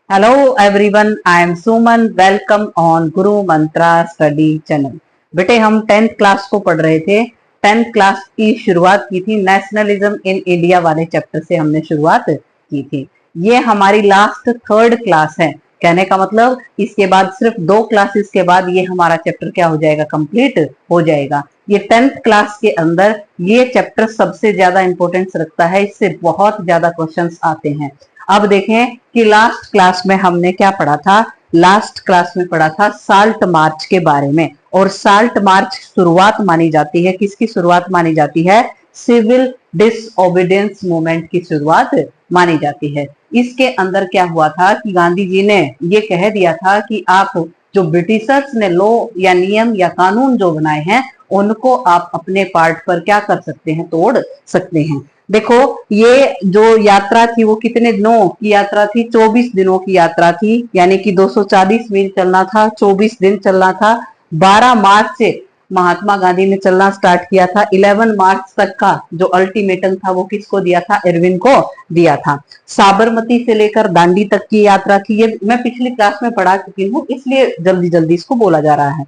Hello everyone, I am Suman. Welcome on Guru Mantra Study Channel. बेटे हम 10th class को पढ़ रहे थे। 10th क्लास की शुरुआत की थी नेशनलिज्म इन इंडिया वाले चैप्टर से हमने शुरुआत की थी। ये हमारी लास्ट 3rd क्लास है। कहने का मतलब इसके बाद सिर्फ 2 क्लासेस के बाद ये हमारा चैप्टर क्या हो जाएगा, कंप्लीट हो जाएगा। ये 10th क्लास के अंदर ये चैप्टर सबसे ज्यादा इंपॉर्टेंस रखता है, इससे बहुत ज्यादा क्वेश्चंस आते हैं। अब देखें कि लास्ट क्लास में हमने क्या पढ़ा था। लास्ट क्लास में पढ़ा था साल्ट मार्च के बारे में, और साल्ट मार्च शुरुआत मानी जाती है, किसकी शुरुआत मानी जाती है? सिविल डिसओबीडियंस मूवमेंट की शुरुआत मानी जाती है। इसके अंदर क्या हुआ था कि गांधी जी ने ये कह दिया था कि आप जो ब्रिटिशर्स ने लॉ या नियम या कानून जो बनाए हैं उनको आप अपने पार्ट पर क्या कर सकते हैं, तोड़ सकते हैं। देखो ये जो यात्रा थी वो कितने दिनों की यात्रा थी? 24 दिनों की यात्रा थी, यानी कि 240 मील चलना था, 24 दिन चलना था। 12 मार्च से महात्मा गांधी ने चलना स्टार्ट किया था। 11 मार्च तक का जो अल्टीमेटम था वो किसको दिया था? इरविन को दिया था। साबरमती से लेकर दांडी तक की यात्रा थी। ये मैं पिछली क्लास में पढ़ा चुकी हूँ, इसलिए जल्दी जल्दी इसको बोला जा रहा है।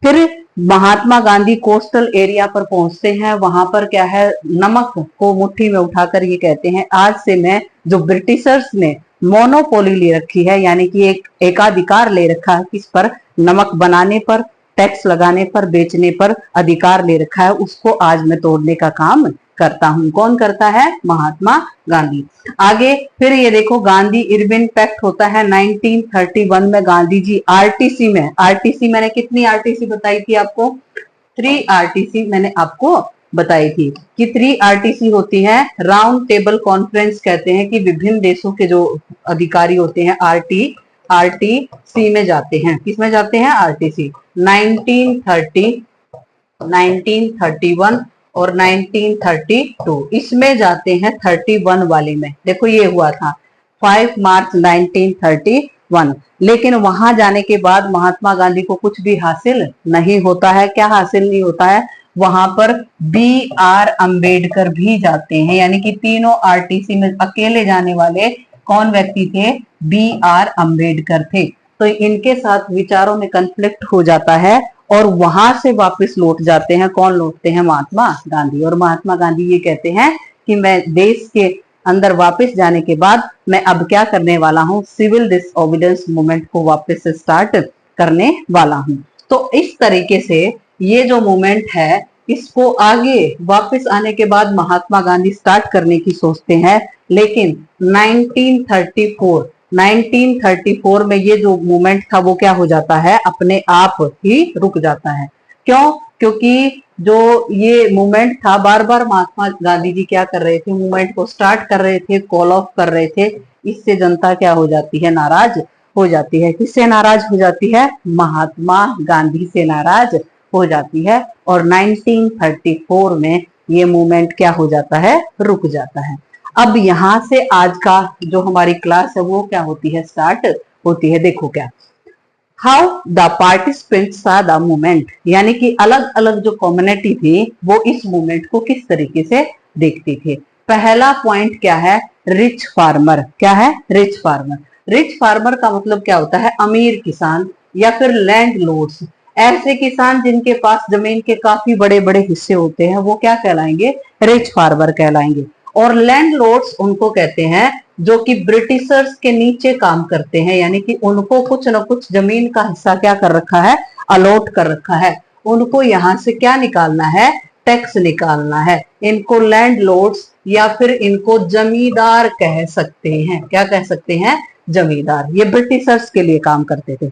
फिर महात्मा गांधी कोस्टल एरिया पर पहुंचते हैं। वहां पर क्या है, नमक को मुट्ठी में उठाकर ये कहते हैं आज से मैं, जो ब्रिटिशर्स ने मोनोपोली ले रखी है, यानी कि एक एकाधिकार ले रखा है किस पर? नमक बनाने पर, टैक्स लगाने पर, बेचने पर अधिकार ले रखा है, उसको आज मैं तोड़ने का काम करता हूं। कौन करता है? महात्मा गांधी। आगे फिर ये देखो गांधी इरविन पैक्ट होता है 1931 में। गांधी जी आरटीसी में, आरटीसी मैंने कितनी आरटीसी बताई थी आपको? 3 आरटीसी मैंने आपको बताई थी कि 3 आरटीसी होती है। राउंड टेबल कॉन्फ्रेंस कहते हैं कि विभिन्न देशों के जो अधिकारी होते हैं आरटीसी में जाते हैं। किस में जाते हैं? आरटीसी। 1930, 1931 और 1932 इसमें जाते हैं। 31 वाले में देखो ये हुआ था 5 मार्च 1931। लेकिन वहां जाने के बाद महात्मा गांधी को कुछ भी हासिल नहीं होता है। क्या हासिल नहीं होता है? वहां पर BR अम्बेडकर भी जाते हैं, यानी कि तीनों आरटीसी में अकेले जाने वाले कौन व्यक्ति थे? BR अम्बेडकर थे। तो इनके साथ विचारों में कन्फ्लिक्ट हो जाता है और वहां से वापस लौट जाते हैं। कौन लौटते हैं? महात्मा गांधी। और महात्मा गांधी ये कहते हैं कि मैं देश के अंदर वापस जाने के बाद मैं अब क्या करने वाला हूं? सिविल डिसओबीडियंस मूवमेंट को वापस से स्टार्ट करने वाला हूं। तो इस तरीके से ये जो मूवमेंट है इसको आगे वापस आने के बाद महात्मा गांधी स्टार्ट करने की सोचते हैं, लेकिन 1934 में ये जो मूवमेंट था वो क्या हो जाता है? अपने आप ही रुक जाता है। क्यों? क्योंकि जो ये मूवमेंट था, बार बार महात्मा गांधी जी क्या कर रहे थे? मूवमेंट को स्टार्ट कर रहे थे, कॉल ऑफ कर रहे थे। इससे जनता क्या हो जाती है? नाराज हो जाती है। किससे नाराज हो जाती है? महात्मा गांधी से नाराज हो जाती है। और 1934 में ये मूवमेंट क्या हो जाता है? रुक जाता है। अब यहां से आज का जो हमारी क्लास है वो क्या होती है? स्टार्ट होती है। देखो क्या, हाउ द पार्टिसिपेंट्स सां द मूवमेंट, यानी कि अलग अलग जो कम्युनिटी थी वो इस मूवमेंट को किस तरीके से देखती थी। पहला पॉइंट क्या है? Rich farmer. क्या है? Rich farmer. रिच फार्मर का मतलब क्या होता है? अमीर किसान या फिर लैंड लॉर्ड्स। ऐसे किसान जिनके पास जमीन के काफी बड़े बड़े हिस्से होते हैं वो क्या कहलाएंगे? रिच फार्मर कहलाएंगे। और लैंड लॉर्ड्स उनको कहते हैं जो कि ब्रिटिशर्स के नीचे काम करते हैं, यानी कि उनको कुछ न कुछ जमीन का हिस्सा क्या कर रखा है? अलॉट कर रखा है। उनको यहां से क्या निकालना है? टैक्स निकालना है। इनको लैंड लॉर्ड्स या फिर इनको जमींदार कह सकते हैं। क्या कह सकते हैं? जमींदार। ये ब्रिटिशर्स के लिए काम करते थे।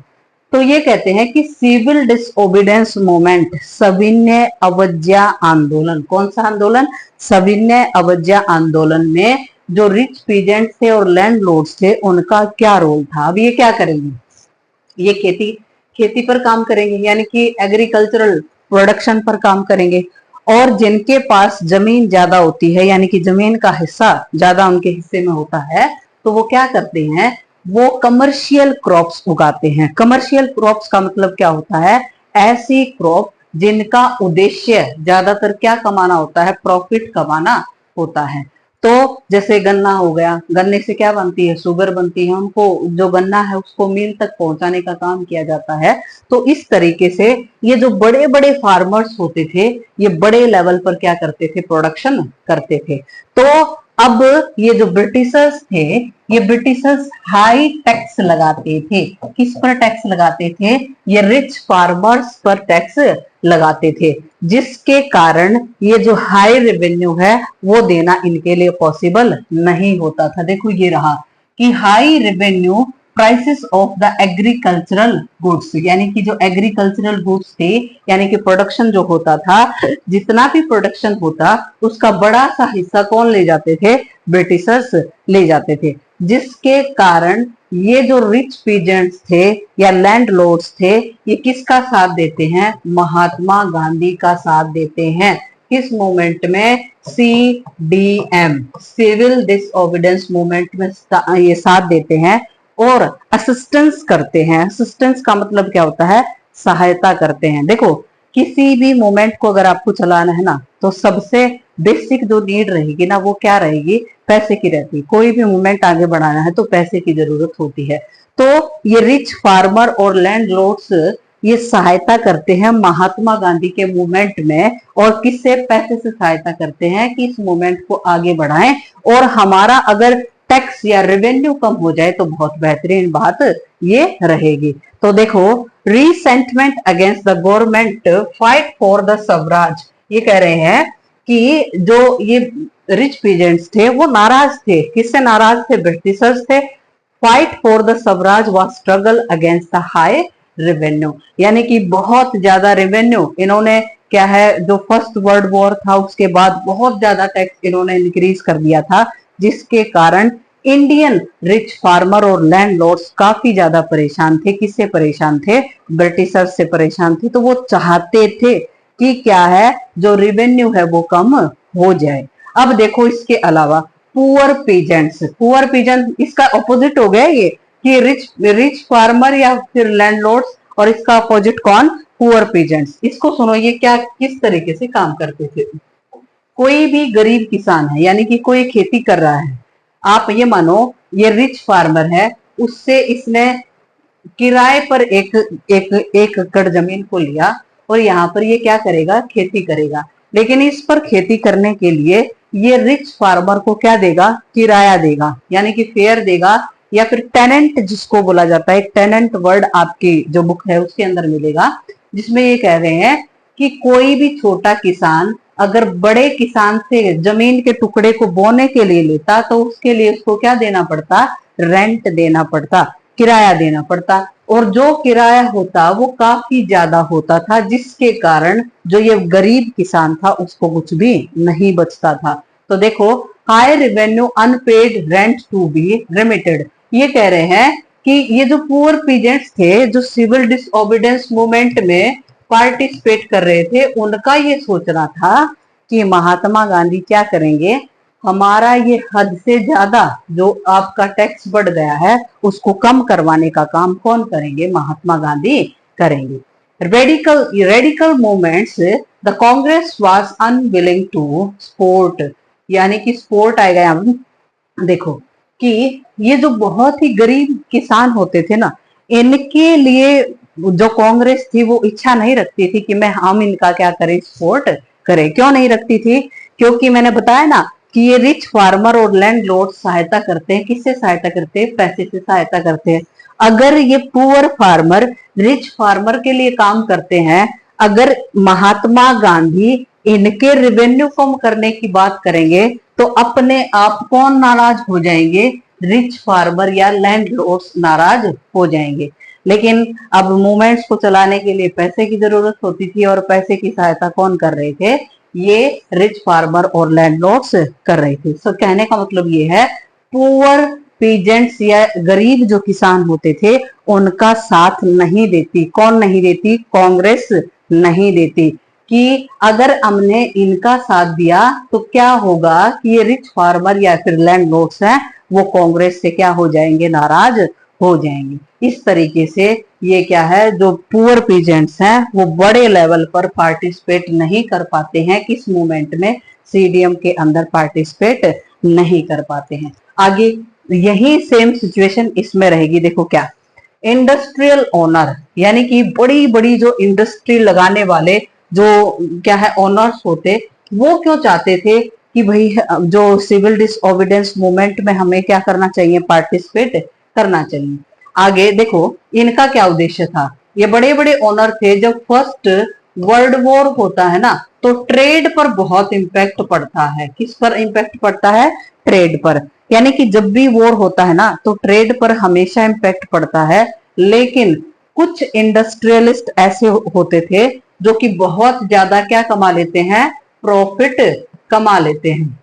तो ये कहते हैं कि सिविल डिसओबीडियंस मूवमेंट, सविनय अवज्ञा आंदोलन। कौन सा आंदोलन? सविनय अवज्ञा आंदोलन में जो रिच पीजेंट थे और लैंड लॉर्ड्स थे उनका क्या रोल था? अब ये क्या करेंगे? ये खेती पर काम करेंगे, यानी कि एग्रीकल्चरल प्रोडक्शन पर काम करेंगे। और जिनके पास जमीन ज्यादा होती है, यानी कि जमीन का हिस्सा ज्यादा उनके हिस्से में होता है, तो वो क्या करते हैं? वो कमर्शियल क्रॉप्स उगाते हैं। कमर्शियल क्रॉप्स का मतलब क्या होता है? ऐसी क्रॉप जिनका उद्देश्य ज्यादातर क्या कमाना होता है? प्रॉफिट कमाना होता है। तो जैसे गन्ना हो गया, गन्ने से क्या बनती है, शुगर बनती है, उनको जो गन्ना है उसको मिल तक पहुंचाने का काम किया जाता है। तो इस तरीके से ये जो बड़े बड़े फार्मर्स होते थे, ये बड़े लेवल पर क्या करते थे, प्रोडक्शन करते थे। तो अब ये जो ब्रिटिशर्स थे, ये ब्रिटिशर्स हाई टैक्स लगाते थे। किस पर टैक्स लगाते थे, ये रिच फार्मर्स पर टैक्स लगाते थे, जिसके कारण ये जो हाई रेवेन्यू है वो देना इनके लिए पॉसिबल नहीं होता था। देखो ये रहा कि high revenue prices of the agricultural goods, यानी कि जो एग्रीकल्चरल गुड्स थे, यानी कि प्रोडक्शन जो होता था, जितना भी प्रोडक्शन होता उसका बड़ा सा हिस्सा कौन ले जाते थे, ब्रिटिशर्स ले जाते थे, जिसके कारण ये जो रिच पीजेंट्स थे या लैंडलॉर्ड्स थे, ये किसका साथ देते हैं, महात्मा गांधी का साथ देते हैं। किस मूवमेंट में, CDM, सिविल डिसओबीडियंस मूवमेंट में ये साथ देते हैं और असिस्टेंस करते हैं। असिस्टेंस का मतलब क्या होता है, सहायता करते हैं। देखो किसी भी मूवमेंट को अगर आपको चलाना है ना, तो सबसे बेसिक जो नीड रहेगी ना, वो क्या रहेगी, पैसे की रहती है। कोई भी मूवमेंट आगे बढ़ाना है तो पैसे की जरूरत होती है। तो ये रिच फार्मर और लैंडलॉर्ड्स ये सहायता करते हैं महात्मा गांधी के मूवमेंट में, और किससे, पैसे से सहायता करते हैं कि इस मूवमेंट को आगे बढ़ाएं, और हमारा अगर टैक्स या रेवेन्यू कम हो जाए तो बहुत बेहतरीन बात ये रहेगी। तो देखो, resentment against the government, fight for the swaraj, ये कह रहे हैं कि जो ये रिच पीजेंट्स थे वो नाराज थे। किससे नाराज थे, ब्रिटिशर्स थे। Fight for the Swaraj was struggle against the high revenue, यानी कि बहुत ज्यादा रेवेन्यू इन्होंने क्या है, जो फर्स्ट वर्ल्ड वॉर था उसके बाद बहुत ज्यादा टैक्स इन्होंने इंक्रीज कर दिया था, जिसके कारण इंडियन रिच फार्मर और लैंडलॉर्ड्स काफी ज्यादा परेशान थे। किससे परेशान थे, ब्रिटिशर्स से परेशान थे। तो वो चाहते थे कि क्या है, जो रेवेन्यू है वो कम हो जाए। अब देखो इसके अलावा पुअर पीजेंट्स, पुअर पीजेंट इसका ऑपोजिट हो गया ये, कि रिच फार्मर या फिर लैंडलॉर्ड्स, और इसका अपोजिट कौन, पुअर पीजेंट्स। इसको सुनो, ये क्या किस तरीके से काम करते थे। कोई भी गरीब किसान है, यानी कि कोई खेती कर रहा है, आप ये मानो ये रिच फार्मर है, उससे इसने किराए पर एक एकड़ जमीन को लिया और यहाँ पर ये क्या करेगा, खेती करेगा। लेकिन इस पर खेती करने के लिए ये रिच फार्मर को क्या देगा, किराया देगा, यानी कि फेयर देगा, या फिर टेनेंट जिसको बोला जाता है। एक टेनेंट वर्ड आपकी जो बुक है उसके अंदर मिलेगा, जिसमें ये कह रहे हैं कि कोई भी छोटा किसान अगर बड़े किसान से जमीन के टुकड़े को बोने के लिए लेता, तो उसके लिए उसको क्या देना पड़ता, रेंट देना पड़ता, किराया देना पड़ता। और जो किराया होता वो काफी ज्यादा होता था, जिसके कारण जो ये गरीब किसान था उसको कुछ भी नहीं बचता था। तो देखो, high revenue unpaid rent to be remitted, ये कह रहे हैं कि ये जो पुअर पीजेंट्स थे, जो सिविल डिसओबीडियंस मूवमेंट में पार्टिसिपेट कर रहे थे, उनका ये सोचना था कि महात्मा गांधी क्या करेंगे, हमारा ये हद से ज्यादा जो आपका टैक्स बढ़ गया है उसको कम करवाने का काम कौन करेंगे, महात्मा गांधी करेंगे। Radical movements, the Congress was unwilling to support, यानी कि सपोर्ट आएगा यहाँ। देखो कि ये जो बहुत ही गरीब किसान होते थे ना, इनके लिए जो कांग्रेस थी वो इच्छा नहीं रखती थी कि हम इनका क्या करें, सपोर्ट करें। क्यों नहीं रखती थी, क्योंकि मैंने बताया ना कि ये रिच फार्मर और लैंडलॉर्ड सहायता करते हैं। किससे सहायता करते हैं, पैसे से सहायता करते हैं। अगर ये पुअर फार्मर रिच फार्मर के लिए काम करते हैं, अगर महात्मा गांधी इनके रेवेन्यू कम करने की बात करेंगे, तो अपने आप कौन नाराज हो जाएंगे, रिच फार्मर या लैंडलॉर्ड्स नाराज हो जाएंगे। लेकिन अब मूवमेंट्स को चलाने के लिए पैसे की जरूरत होती थी, और पैसे की सहायता कौन कर रहे थे, ये रिच फार्मर और लैंडलॉर्ड्स कर रहे थे। सो कहने का मतलब ये है, पुअर पीजेंट्स या गरीब जो किसान होते थे उनका साथ नहीं देती। कौन नहीं देती, कांग्रेस नहीं देती। कि अगर हमने इनका साथ दिया तो क्या होगा कि ये रिच फार्मर या फिर लैंडलॉर्ड्स हैं वो कांग्रेस से क्या हो जाएंगे, नाराज हो जाएंगे। इस तरीके से ये क्या है, जो पुअर पीजेंट्स हैं वो बड़े लेवल पर पार्टिसिपेट नहीं कर पाते हैं। किस मूवमेंट में, CDM के अंदर पार्टिसिपेट नहीं कर पाते हैं। आगे यही सेम सिचुएशन इसमें रहेगी। देखो क्या, इंडस्ट्रियल ओनर यानी कि बड़ी बड़ी जो इंडस्ट्री लगाने वाले जो क्या है ओनर्स होते, वो क्यों चाहते थे कि भाई जो सिविल डिसओबीडियंस मूवमेंट में हमें क्या करना चाहिए, पार्टिसिपेट करना चाहिए। आगे देखो इनका क्या उद्देश्य था। ये बड़े बड़े ओनर थे, जब फर्स्ट वर्ल्ड वॉर होता है ना, तो ट्रेड पर बहुत इंपैक्ट पड़ता है। किस पर इंपैक्ट पड़ता है, ट्रेड पर। यानी कि जब भी वॉर होता है ना, तो ट्रेड पर हमेशा इंपैक्ट पड़ता है। लेकिन कुछ इंडस्ट्रियलिस्ट ऐसे होते थे जो कि बहुत ज्यादा क्या कमा लेते हैं, प्रॉफिट कमा लेते हैं।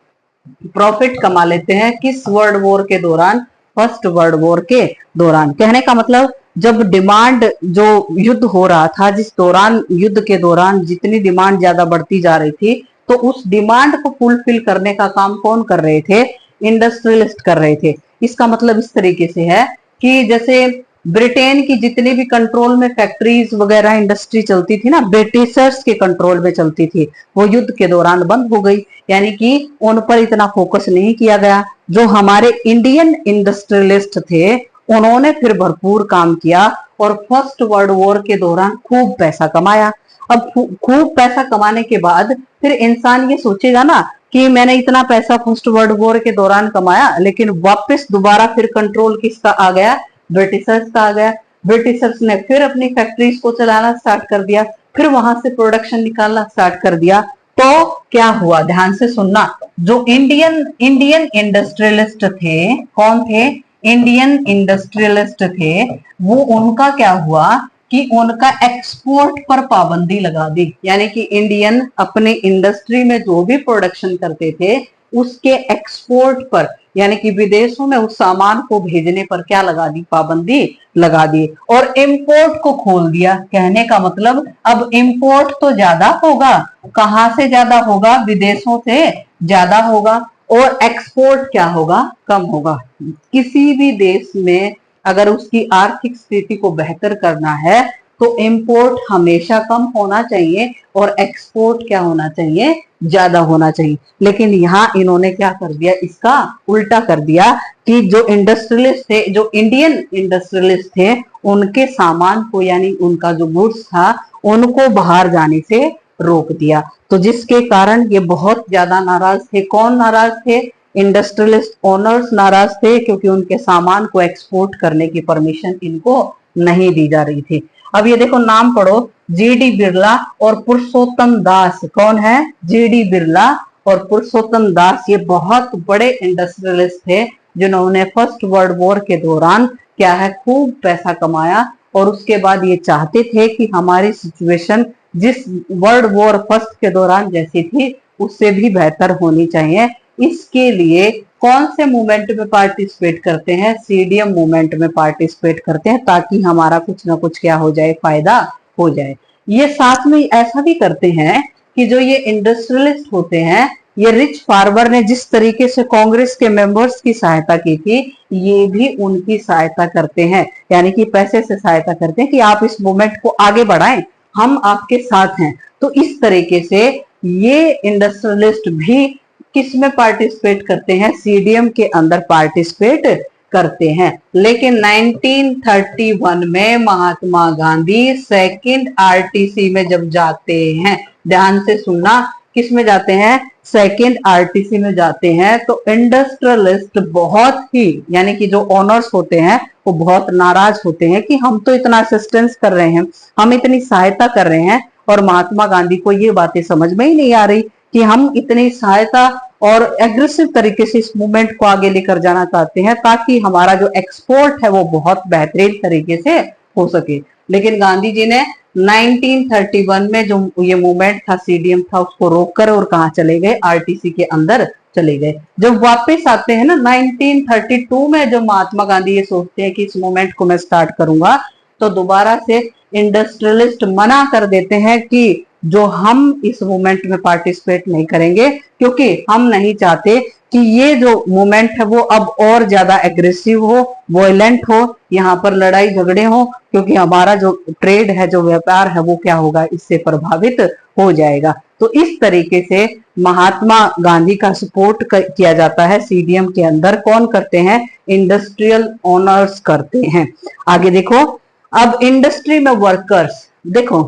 प्रॉफिट कमा लेते हैं किस वर्ल्ड वॉर के दौरान, फर्स्ट वर्ल्ड वॉर के दौरान। कहने का मतलब जब डिमांड, जो युद्ध हो रहा था, जिस दौरान युद्ध के दौरान जितनी डिमांड ज्यादा बढ़ती जा रही थी, तो उस डिमांड को फुलफिल करने का काम कौन कर रहे थे, इंडस्ट्रियलिस्ट कर रहे थे। इसका मतलब इस तरीके से है कि जैसे ब्रिटेन की जितनी भी कंट्रोल में फैक्ट्रीज वगैरह इंडस्ट्री चलती थी ना, ब्रिटिशर्स के कंट्रोल में चलती थी, वो युद्ध के दौरान बंद हो गई। यानी कि उन पर इतना फोकस नहीं किया गया। जो हमारे इंडियन इंडस्ट्रियलिस्ट थे, उन्होंने फिर भरपूर काम किया और फर्स्ट वर्ल्ड वॉर के दौरान खूब पैसा कमाया। अब खूब पैसा कमाने के बाद फिर इंसान ये सोचेगा ना कि मैंने इतना पैसा फर्स्ट वर्ल्ड वॉर के दौरान कमाया, लेकिन वापस दोबारा फिर कंट्रोल किसका आ गया, ब्रिटिशर्स का आ गया। ब्रिटिशर्स ने फिर अपनी फैक्ट्रीज को चलाना स्टार्ट कर दिया, फिर वहां से प्रोडक्शन निकालना स्टार्ट कर दिया। तो क्या हुआ, ध्यान से सुनना। जो इंडियन इंडस्ट्रियलिस्ट थे, कौन थे, इंडियन इंडस्ट्रियलिस्ट थे, वो उनका क्या हुआ कि उनका एक्सपोर्ट पर पाबंदी लगा दी। यानी कि इंडियन अपने इंडस्ट्री में जो भी प्रोडक्शन करते थे, उसके एक्सपोर्ट पर यानी कि विदेशों में उस सामान को भेजने पर क्या लगा दी, पाबंदी लगा दी। और इंपोर्ट को खोल दिया। कहने का मतलब अब इंपोर्ट तो ज्यादा होगा, कहां से ज्यादा होगा, विदेशों से ज्यादा होगा, और एक्सपोर्ट क्या होगा, कम होगा। किसी भी देश में अगर उसकी आर्थिक स्थिति को बेहतर करना है, तो इंपोर्ट हमेशा कम होना चाहिए और एक्सपोर्ट क्या होना चाहिए, ज्यादा होना चाहिए। लेकिन यहाँ इन्होंने क्या कर दिया, इसका उल्टा कर दिया कि जो इंडस्ट्रियलिस्ट थे, जो इंडियन इंडस्ट्रियलिस्ट थे, उनके सामान को यानी उनका जो गुड्स था, उनको बाहर जाने से रोक दिया। तो जिसके कारण ये बहुत ज्यादा नाराज थे। कौन नाराज थे, इंडस्ट्रियलिस्ट ओनर्स नाराज थे, क्योंकि उनके सामान को एक्सपोर्ट करने की परमिशन इनको नहीं दी जा रही थी। अब ये देखो नाम पढ़ो, जीडी बिरला और पुरुषोत्तम दास। कौन है, जीडी बिरला और पुरुषोत्तम दास। ये बहुत बड़े इंडस्ट्रियलिस्ट थे, जिन्होंने फर्स्ट वर्ल्ड वॉर के दौरान क्या है, खूब पैसा कमाया। और उसके बाद ये चाहते थे कि हमारी सिचुएशन जिस वर्ल्ड वॉर फर्स्ट के दौरान जैसी थी, उससे भी बेहतर होनी चाहिए। इसके लिए कौन से मूवमेंट में पार्टिसिपेट करते हैं, सीडीएम मूवमेंट में पार्टिसिपेट करते हैं, ताकि हमारा कुछ ना कुछ क्या हो जाए, फायदा हो जाए। ये साथ में ऐसा भी करते हैं कि जो ये इंडस्ट्रियलिस्ट होते हैं, ये रिच फार्मर ने जिस तरीके से कांग्रेस के मेंबर्स की सहायता की थी, ये भी उनकी सहायता करते हैं। यानी कि पैसे से सहायता करते हैं कि आप इस मूवमेंट को आगे बढ़ाएं, हम आपके साथ हैं। तो इस तरीके से ये इंडस्ट्रियलिस्ट भी किस में पार्टिसिपेट करते हैं, सीडीएम के अंदर पार्टिसिपेट करते हैं। लेकिन 1931 में महात्मा गांधी सेकंड आरटीसी में जब जाते हैं, ध्यान से सुनना, किस में जाते हैं, सेकंड आरटीसी में जाते हैं, तो इंडस्ट्रियलिस्ट बहुत ही यानी कि जो ओनर्स होते हैं वो बहुत नाराज होते हैं कि हम तो इतना असिस्टेंस कर रहे हैं, हम इतनी सहायता कर रहे हैं, और महात्मा गांधी को ये बातें समझ में ही नहीं आ रही कि हम इतनी सहायता और एग्रेसिव तरीके से इस मूवमेंट को आगे लेकर जाना चाहते हैं, ताकि हमारा जो एक्सपोर्ट है वो बहुत बेहतरीन तरीके से हो सके। लेकिन गांधी जी ने 1931 में जो ये मूवमेंट था, सीडीएम था, उसको रोककर और कहाँ चले गए, आरटीसी के अंदर चले गए। जब वापस आते हैं ना 1932 में, जब महात्मा गांधी ये सोचते हैं कि इस मूवमेंट को मैं स्टार्ट करूंगा, तो दोबारा से इंडस्ट्रियलिस्ट मना कर देते हैं कि जो हम इस मूवमेंट में पार्टिसिपेट नहीं करेंगे, क्योंकि हम नहीं चाहते कि ये जो मूवमेंट है वो अब और ज्यादा एग्रेसिव हो, वॉयलेंट हो, यहाँ पर लड़ाई झगड़े हो, क्योंकि हमारा जो ट्रेड है, जो व्यापार है, वो क्या होगा, इससे प्रभावित हो जाएगा। तो इस तरीके से महात्मा गांधी का सपोर्ट किया जाता है। सीडीएम के अंदर कौन करते हैं, इंडस्ट्रियल ओनर्स करते हैं। आगे देखो, अब इंडस्ट्री में वर्कर्स, देखो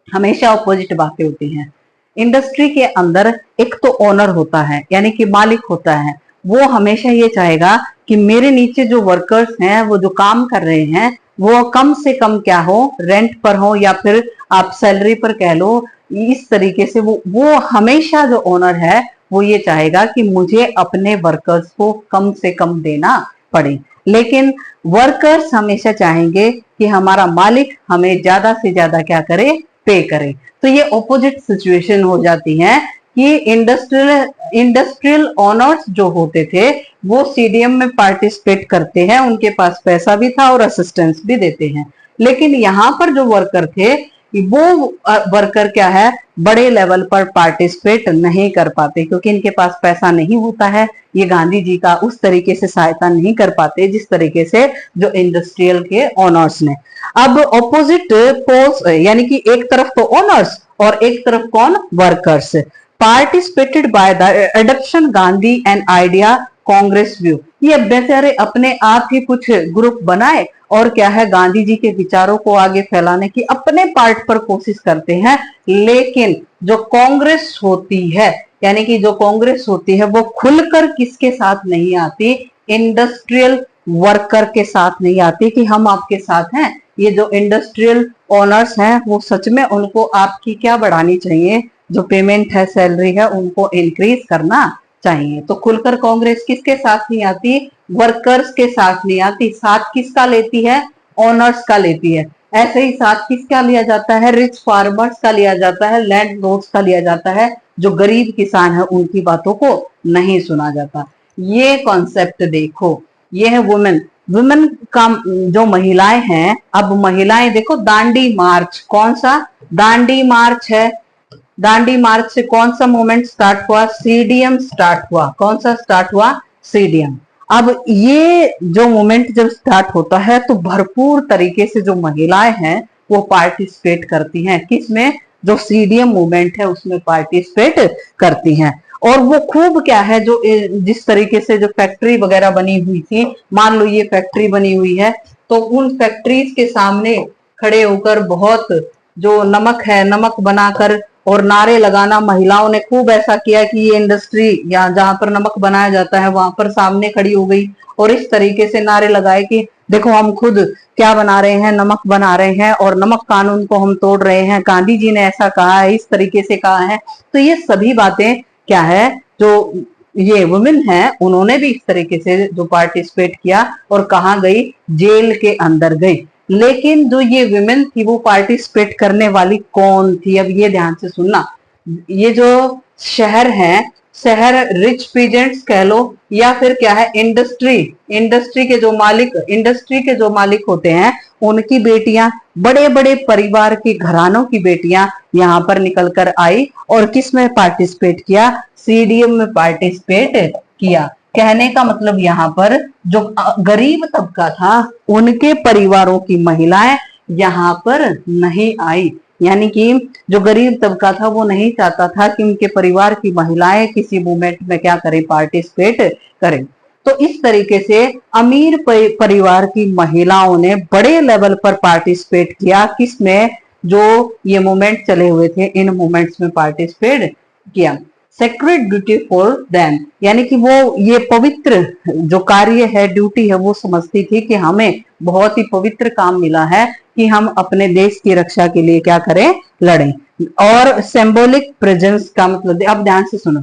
हमेशा ऑपोजिट बातें होती हैं। इंडस्ट्री के अंदर एक तो ओनर होता है, यानी कि मालिक होता है, वो हमेशा ये चाहेगा कि मेरे नीचे जो वर्कर्स हैं, वो जो काम कर रहे हैं, वो कम से कम क्या हो, रेंट पर हो या फिर आप सैलरी पर कह लो। इस तरीके से वो हमेशा जो ओनर है वो ये चाहेगा कि मुझे अपने वर्कर्स को कम से कम देना पड़े, लेकिन वर्कर्स हमेशा चाहेंगे कि हमारा मालिक हमें ज्यादा से ज्यादा क्या करे, पे करे। तो ये ऑपोजिट सिचुएशन हो जाती है कि इंडस्ट्रियल ओनर्स जो होते थे वो सीडीएम में पार्टिसिपेट करते हैं, उनके पास पैसा भी था और असिस्टेंस भी देते हैं। लेकिन यहाँ पर जो वर्कर थे, वो वर्कर क्या है, बड़े लेवल पर पार्टिसिपेट नहीं कर पाते, क्योंकि इनके पास पैसा नहीं होता है। ये गांधी जी का उस तरीके से सहायता नहीं कर पाते जिस तरीके से जो इंडस्ट्रियल के ओनर्स ने। अब ऑपोजिट पोल्स, यानी कि एक तरफ तो ओनर्स और एक तरफ कौन, workers. Participated by the adoption Gandhi and idea Congress view. ये बेचारे अपने आप ही कुछ ग्रुप बनाए और क्या है, गांधी जी के विचारों को आगे फैलाने की अपने पार्ट पर कोशिश करते हैं। लेकिन जो कांग्रेस होती है, यानी कि जो कांग्रेस होती है, वो खुलकर किसके साथ नहीं आती, इंडस्ट्रियल वर्कर के साथ नहीं आती कि हम आपके साथ हैं। ये जो इंडस्ट्रियल ओनर्स हैं, वो सच में उनको आपकी क्या बढ़ानी चाहिए, जो पेमेंट है, सैलरी है, उनको इंक्रीज करना चाहिए। तो खुलकर कांग्रेस किसके साथ नहीं आती, वर्कर्स के साथ नहीं आती। साथ किसका लेती है, ओनर्स का लेती है। ऐसे ही साथ किसका लिया जाता है, रिच फार्मर्स का लिया जाता है, लैंड लॉर्ड्स का लिया जाता है। जो गरीब किसान है उनकी बातों को नहीं सुना जाता। ये कॉन्सेप्ट देखो, ये है वुमेन। वुमेन का जो महिलाएं हैं, अब महिलाएं देखो, दांडी मार्च, कौन सा, दांडी मार्च है। दांडी मार्च से कौन सा मूवमेंट स्टार्ट हुआ, सीडीएम स्टार्ट हुआ। कौन सा स्टार्ट हुआ, सीडीएम। अब ये जो मूवमेंट जब स्टार्ट होता है तो भरपूर तरीके से जो महिलाएं हैं वो पार्टिसिपेट करती हैं, किसमें, जो सीडीएम मूवमेंट है उसमें पार्टिसिपेट करती हैं। और वो खूब क्या है, जो जिस तरीके से जो फैक्ट्री वगैरह बनी हुई थी, मान लो ये फैक्ट्री बनी हुई है, तो उन फैक्ट्रीज के सामने खड़े होकर बहुत जो नमक है, नमक बनाकर और नारे लगाना, महिलाओं ने खूब ऐसा किया कि ये इंडस्ट्री या जहां पर नमक बनाया जाता है वहां पर सामने खड़ी हो गई और इस तरीके से नारे लगाए कि देखो हम खुद क्या बना रहे हैं, नमक बना रहे हैं और नमक कानून को हम तोड़ रहे हैं, गांधी जी ने ऐसा कहा है, इस तरीके से कहा है। तो ये सभी बातें क्या है, जो ये वुमेन है उन्होंने भी इस तरीके से जो पार्टिसिपेट किया और कहाँ गई, जेल के अंदर गई। लेकिन जो ये विमेन थी वो पार्टिसिपेट करने वाली कौन थी, अब ये ध्यान से सुनना। ये जो शहर है, शहर रिच पीजेंट्स कह लो या फिर क्या है, इंडस्ट्री के जो मालिक होते हैं उनकी बेटियां, बड़े बड़े परिवार के घरानों की बेटियां यहाँ पर निकल कर आई और किस में पार्टिसिपेट किया, सीडीएम में पार्टिसिपेट किया। कहने का मतलब यहाँ पर जो गरीब तबका था उनके परिवारों की महिलाएं यहाँ पर नहीं आई, यानी कि जो गरीब तबका था वो नहीं चाहता था कि उनके परिवार की महिलाएं किसी मूवमेंट में क्या करें, पार्टिसिपेट करें। तो इस तरीके से अमीर परिवार की महिलाओं ने बड़े लेवल पर पार्टिसिपेट किया, किसमें, जो ये मूवमेंट चले हुए थे इन मूवमेंट्स में पार्टिसिपेट किया। सेक्रेट ड्यूटी फॉर देम, यानी कि वो ये पवित्र जो कार्य है, ड्यूटी है, वो समझती थी कि हमें बहुत ही पवित्र काम मिला है कि हम अपने देश की रक्षा के लिए क्या करें, लड़ें। और सिंबॉलिक प्रेजेंस का मतलब, अब ध्यान से सुनो,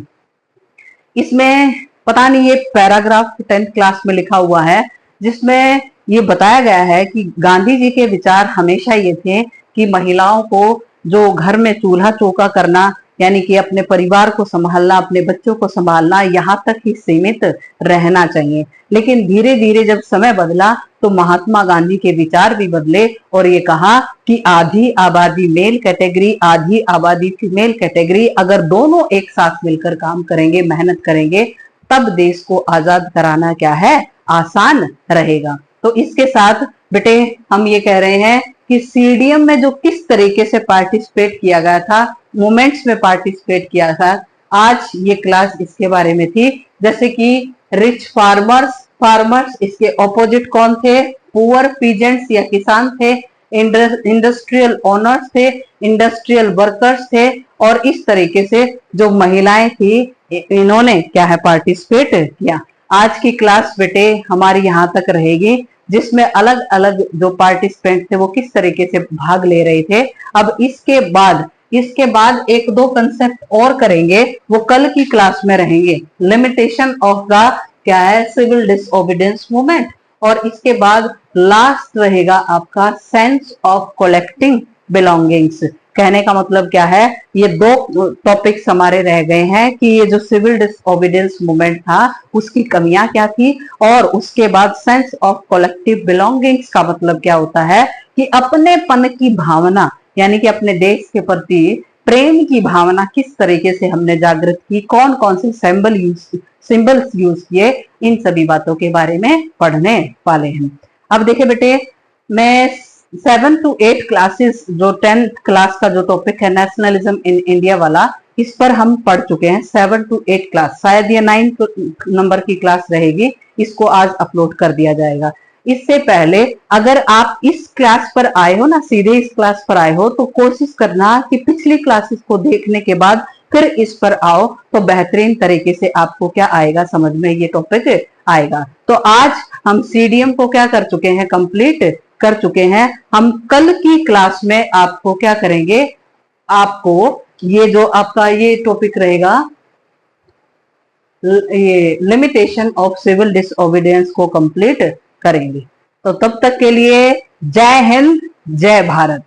इसमें पता नहीं ये पैराग्राफ 10th क्लास में लिखा हुआ है जिसमें ये बताया गया है कि गांधी जी के विचार हमेशा ये थे कि महिलाओं को जो घर में चूल्हा चौका करना, यानी कि अपने परिवार को संभालना, अपने बच्चों को संभालना, यहाँ तक ही सीमित रहना चाहिए। लेकिन धीरे धीरे जब समय बदला तो महात्मा गांधी के विचार भी बदले और ये कहा कि आधी आबादी मेल कैटेगरी, आधी आबादी फीमेल कैटेगरी, अगर दोनों एक साथ मिलकर काम करेंगे, मेहनत करेंगे, तब देश को आजाद कराना क्या है, आसान रहेगा। तो इसके साथ बेटे हम ये कह रहे हैं कि सीडीएम में जो किस तरीके से पार्टिसिपेट किया गया था, मूवमेंट्स में पार्टिसिपेट किया था, आज ये क्लास इसके बारे में थी। जैसे कि रिच फार्मर्स इसके ऑपोजिट कौन थे, पुअर पीजेंट्स या किसान थे, इंडस्ट्रियल ओनर्स थे, इंडस्ट्रियल वर्कर्स थे, और इस तरीके से जो महिलाएं थी इन्होंने क्या है पार्टिसिपेट किया। आज की क्लास बेटे हमारी यहाँ तक रहेगी, जिसमें अलग अलग जो पार्टिसिपेंट थे वो किस तरीके से भाग ले रहे थे। अब इसके बाद एक दो कंसेप्ट और करेंगे, वो कल की क्लास में रहेंगे। लिमिटेशन ऑफ द क्या है, सिविल डिसओबीडियंस मूवमेंट, और इसके बाद लास्ट रहेगा आपका सेंस ऑफ कलेक्टिंग बिलोंगिंग्स। कहने का मतलब क्या है, ये दो टॉपिक्स हमारे रह गए हैं कि ये जो सिविल डिसओबीडियंस मूवमेंट था उसकी कमियां क्या थी, और उसके बाद सेंस ऑफ कलेक्टिव बिलोंगिंग्स का मतलब क्या होता है कि अपनेपन की भावना, यानी कि अपने देश के प्रति प्रेम की भावना किस तरीके से हमने जागृत की, कौन कौन से सिंबल्स यूज किए, इन सभी बातों के बारे में पढ़ने वाले हैं। अब देखिए बेटे, मैं 7 to 8 क्लासेस, जो 10th क्लास का जो टॉपिक है नेशनलिज्म इन इंडिया वाला, इस पर हम पढ़ चुके हैं। 7 to 8 क्लास, शायद ये 9 नंबर की क्लास रहेगी, इसको आज अपलोड कर दिया जाएगा। इससे पहले अगर आप इस क्लास पर आए हो ना, सीधे इस क्लास पर आए हो, तो कोशिश करना कि पिछली क्लासेस को देखने के बाद फिर इस पर आओ, तो बेहतरीन तरीके से आपको क्या आएगा समझ में, ये टॉपिक आएगा। तो आज हम सीडीएम को क्या कर चुके हैं, कंप्लीट कर चुके हैं। हम कल की क्लास में आपको क्या करेंगे, आपको ये जो आपका ये टॉपिक रहेगा, ये लिमिटेशन ऑफ सिविल डिसओबीडियंस को कंप्लीट करेंगे। तो तब तक के लिए जय हिंद, जय भारत।